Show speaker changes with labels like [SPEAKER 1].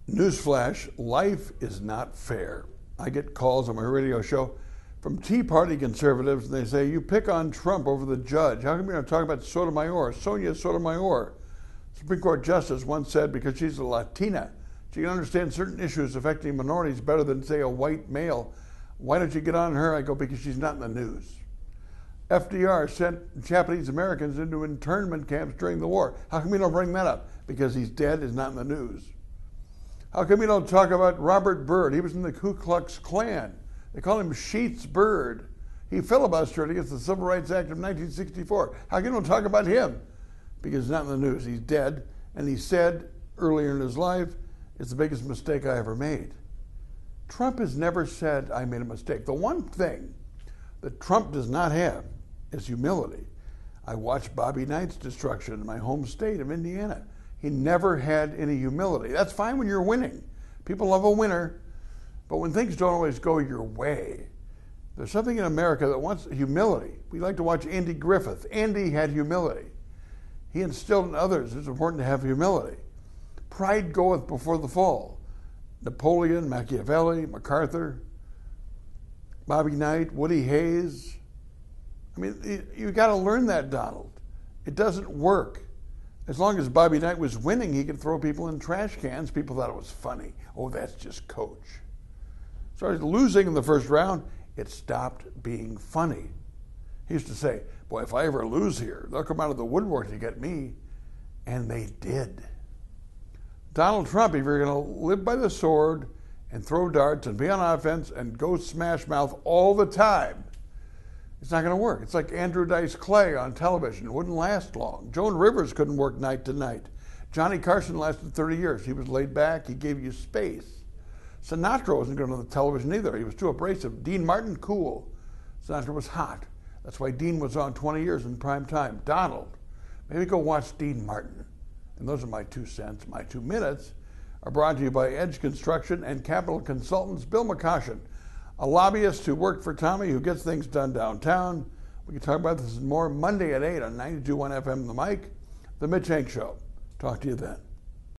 [SPEAKER 1] Newsflash, life is not fair. I get calls on my radio show from Tea Party conservatives, and they say, you pick on Trump over the judge. How come you're not talking about Sonia Sotomayor? Supreme Court Justice once said because she's a Latina, she can understand certain issues affecting minorities better than, say, a white male. Why don't you get on her? I go, because she's not in the news. FDR sent Japanese Americans into internment camps during the war. How come you don't bring that up? Because he's dead, is not in the news. How come you don't talk about Robert Byrd? He was in the Ku Klux Klan. They call him Sheets Byrd. He filibustered against the Civil Rights Act of 1964. How come you don't talk about him? Because he's not in the news. He's dead, and he said earlier in his life, it's the biggest mistake I ever made. Trump has never said, I made a mistake. The one thing that Trump does not have is humility. I watched Bobby Knight's destruction in my home state of Indiana. He never had any humility. That's fine when you're winning. People love a winner, but when things don't always go your way, there's something in America that wants humility. We like to watch Andy Griffith. Andy had humility. He instilled in others it's important to have humility. Pride goeth before the fall. Napoleon, Machiavelli, MacArthur, Bobby Knight, Woody Hayes. I mean, you got to learn that, Donald. It doesn't work. As long as Bobby Knight was winning, he could throw people in trash cans. People thought it was funny. Oh, that's just coach. Started losing in the first round, it stopped being funny. He used to say, boy, if I ever lose here, they'll come out of the woodwork to get me. And they did. Donald Trump, if you're going to live by the sword and throw darts and be on offense and go smash mouth all the time, it's not going to work. It's like Andrew Dice Clay on television. It wouldn't last long. Joan Rivers couldn't work night to night. Johnny Carson lasted 30 years. He was laid back. He gave you space. Sinatra wasn't going to the television either. He was too abrasive. Dean Martin, cool. Sinatra was hot. That's why Dean was on 20 years in prime time. Donald, maybe go watch Dean Martin. And those are my 2 cents. My 2 minutes are brought to you by Edge Construction and Capital Consultants. Bill McCoshen, a lobbyist who worked for Tommy, who gets things done downtown. We can talk about this more Monday at 8 on 92.1 FM The Mic, The Mitch Henck Show. Talk to you then.